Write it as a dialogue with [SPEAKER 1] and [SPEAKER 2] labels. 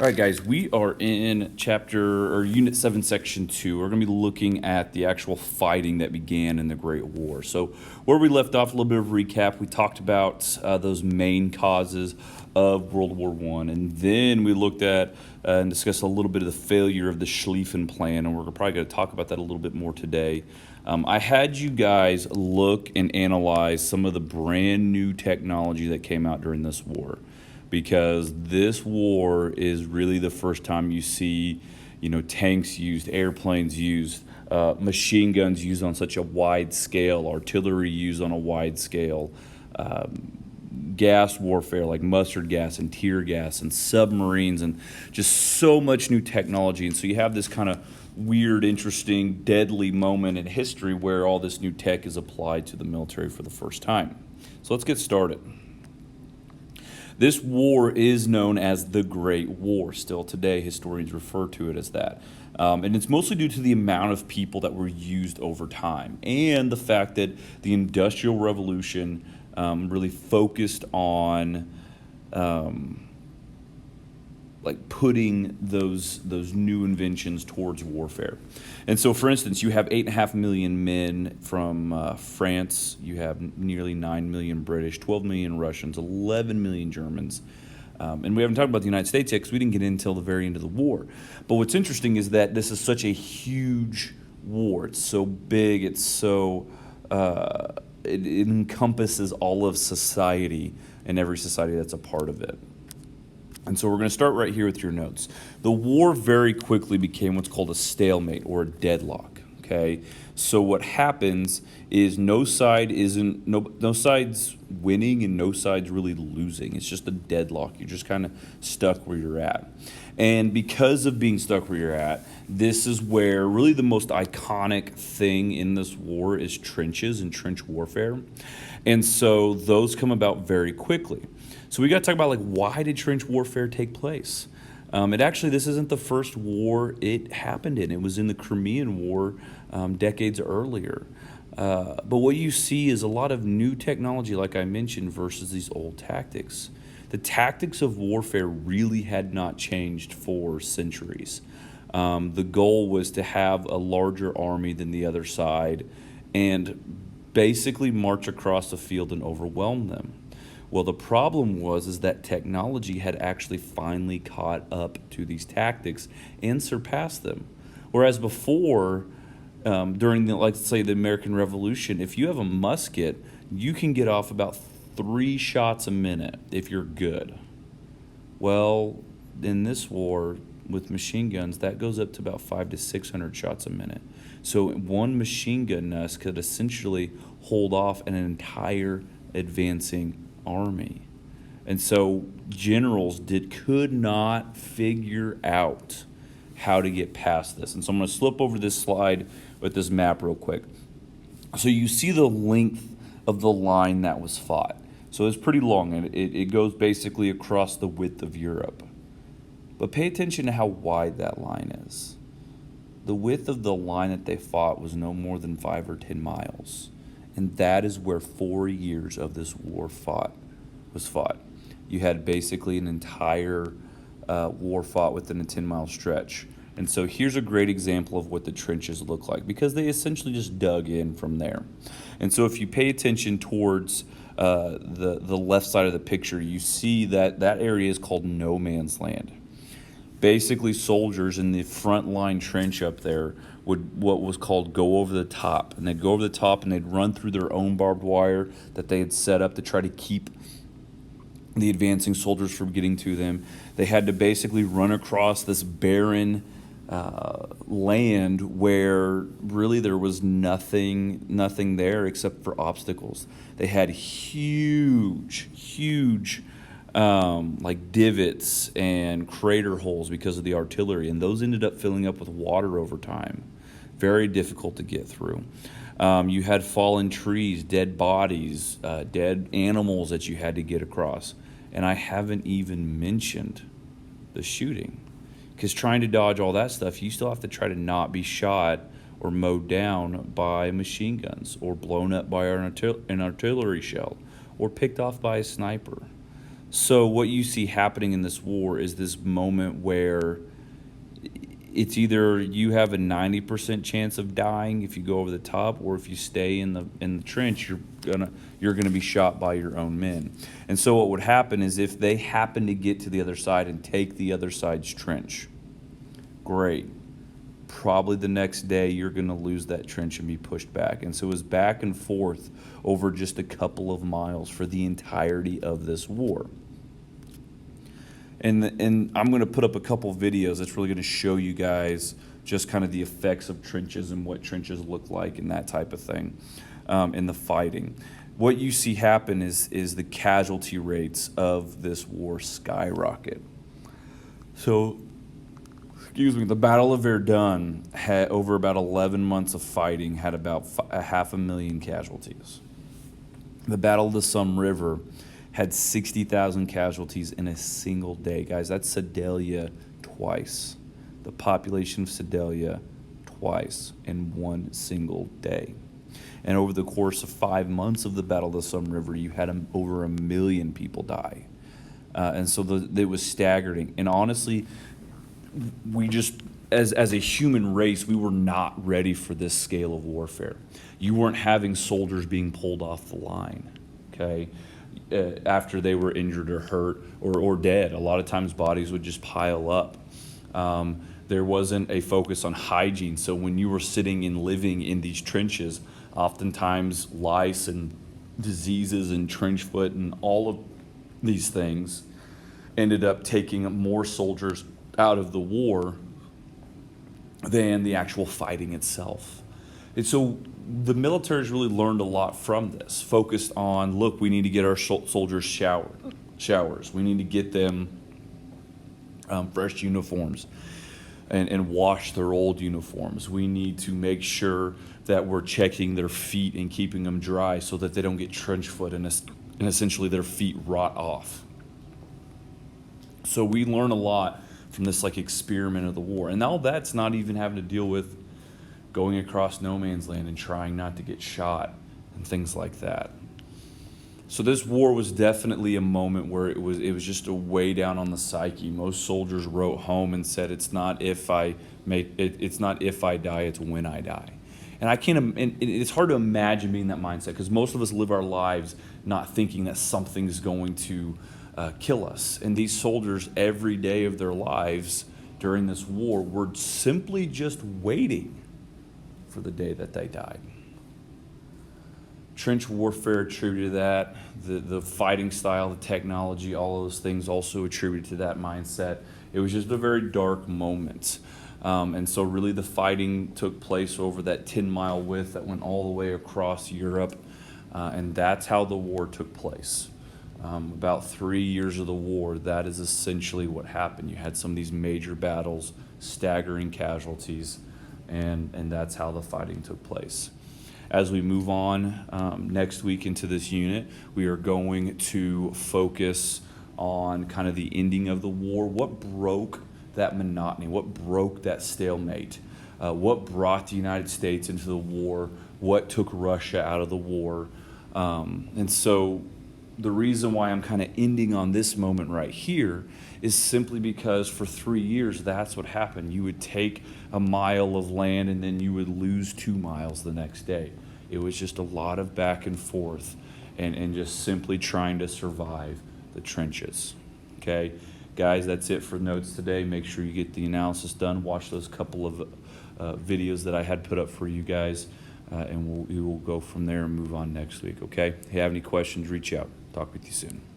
[SPEAKER 1] All right, guys, we are in chapter or unit 7, section 2. We're going to be looking at the actual fighting that began in the Great War. So, where we left off, a little bit of recap. We talked about those main causes of World War I, and then we looked at and discussed a little bit of the failure of the Schlieffen Plan, and we're probably going to talk about that a little bit more today. I had you guys look and analyze some of the brand new technology that came out during this war, because this war is really the first time you see, tanks used, airplanes used, machine guns used on such a wide scale, artillery used on a wide scale, gas warfare like mustard gas and tear gas and submarines, and just so much new technology. And so you have this kind of weird, interesting, deadly moment in history where all this new tech is applied to the military for the first time. So let's get started. This war is known as the Great War. Still today, historians refer to it as that. And it's mostly due to the amount of people that were used over time and the fact that the Industrial Revolution really focused on putting those new inventions towards warfare. And so, for instance, you have 8.5 million men from France. You have nearly 9 million British, 12 million Russians, 11 million Germans. And we haven't talked about the United States yet because we didn't get in until the very end of the war. But what's interesting is that this is such a huge war. It's so big. It's so it encompasses all of society and every society that's a part of it. And so we're going to start right here with your notes. The war very quickly became what's called a stalemate or a deadlock. Okay, so what happens is no side's winning and no side's really losing. It's just a deadlock. You're just kind of stuck where you're at. And because of being stuck where you're at, this is where really the most iconic thing in this war is trenches and trench warfare. And so those come about very quickly. So we got to talk about why did trench warfare take place? This isn't the first war it happened in. It was in the Crimean War decades earlier. But what you see is a lot of new technology, like I mentioned, versus these old tactics. The tactics of warfare really had not changed for centuries. The goal was to have a larger army than the other side and basically march across the field and overwhelm them. Well, the problem is that technology had actually finally caught up to these tactics and surpassed them. Whereas before, during let's say the American Revolution, if you have a musket, you can get off about 3 shots a minute if you're good. Well, in this war with machine guns, that goes up to about 500 to 600 shots a minute. So one machine gun nest could essentially hold off an entire advancing army. And so generals could not figure out how to get past this. And so I'm going to slip over this slide with this map real quick. So you see the length of the line that was fought. So it's pretty long, and it goes basically across the width of Europe. But pay attention to how wide that line is. The width of the line that they fought was no more than 5 or 10 miles. And that is where 4 years of this war was fought. You had basically an entire war fought within a 10-mile stretch. And so here's a great example of what the trenches look like, because they essentially just dug in from there. And so if you pay attention towards the left side of the picture, you see that area is called no man's land. Basically, soldiers in the front line trench up there would what was called go over the top. And they'd go over the top and they'd run through their own barbed wire that they had set up to try to keep the advancing soldiers from getting to them. They had to basically run across this barren land where really there was nothing there except for obstacles. They had huge divots and crater holes because of the artillery, and those ended up filling up with water over time. Very difficult to get through. You had fallen trees, dead bodies, dead animals that you had to get across. And I haven't even mentioned the shooting. Because trying to dodge all that stuff, you still have to try to not be shot or mowed down by machine guns or blown up by an artillery shell or picked off by a sniper. So what you see happening in this war is this moment where it's either you have a 90% chance of dying if you go over the top, or if you stay in the trench, you're gonna be shot by your own men. And so what would happen is if they happen to get to the other side and take the other side's trench, great. Probably the next day you're gonna lose that trench and be pushed back. And so it was back and forth over just a couple of miles for the entirety of this war. And I'm going to put up a couple videos that's really going to show you guys just kind of the effects of trenches and what trenches look like and that type of thing in the fighting. What you see happen is the casualty rates of this war skyrocket. So, excuse me, the Battle of Verdun had, over about 11 months of fighting, had about 500,000 casualties. The Battle of the Somme River had 60,000 casualties in a single day. Guys, that's Sedalia twice. The population of Sedalia twice in one single day. And over the course of 5 months of the Battle of the Somme River, you had over 1 million people die. And so it was staggering. And honestly, we just, as a human race, we were not ready for this scale of warfare. You weren't having soldiers being pulled off the line, okay? After they were injured or hurt or dead. A lot of times bodies would just pile up. There wasn't a focus on hygiene. So when you were sitting and living in these trenches, oftentimes lice and diseases and trench foot and all of these things ended up taking more soldiers out of the war than the actual fighting itself. And so the military's really learned a lot from this, focused on, look, we need to get our soldiers showers. We need to get them fresh uniforms and wash their old uniforms. We need to make sure that we're checking their feet and keeping them dry so that they don't get trench foot and essentially their feet rot off. So we learn a lot from this like experiment of the war. And all that's not even having to deal with going across no man's land and trying not to get shot and things like that. So this war was definitely a moment where it was just a way down on the psyche. Most soldiers wrote home and said, it's not if I die, it's when I die. And it's hard to imagine being that mindset, because most of us live our lives not thinking that something's going to kill us. And these soldiers, every day of their lives during this war, were simply just waiting for the day that they died. Trench warfare attributed to that, the fighting style, the technology, all of those things also attributed to that mindset. It was just a very dark moment. And so really the fighting took place over that 10-mile width that went all the way across Europe. And that's how the war took place. About 3 years of the war, that is essentially what happened. You had some of these major battles, staggering casualties, and that's how the fighting took place. As we move on next week into this unit, we are going to focus on kind of the ending of the war. What broke that monotony? What broke that stalemate? What brought the United States into the war? What took Russia out of the war? And so the reason why I'm kind of ending on this moment right here is simply because for 3 years, that's what happened. You would take a mile of land and then you would lose 2 miles the next day. It was just a lot of back and forth and just simply trying to survive the trenches. Okay, guys, that's it for notes today. Make sure you get the analysis done. Watch those couple of videos that I had put up for you guys, and we will go from there and move on next week. Okay, if you have any questions, reach out. Talk with you soon.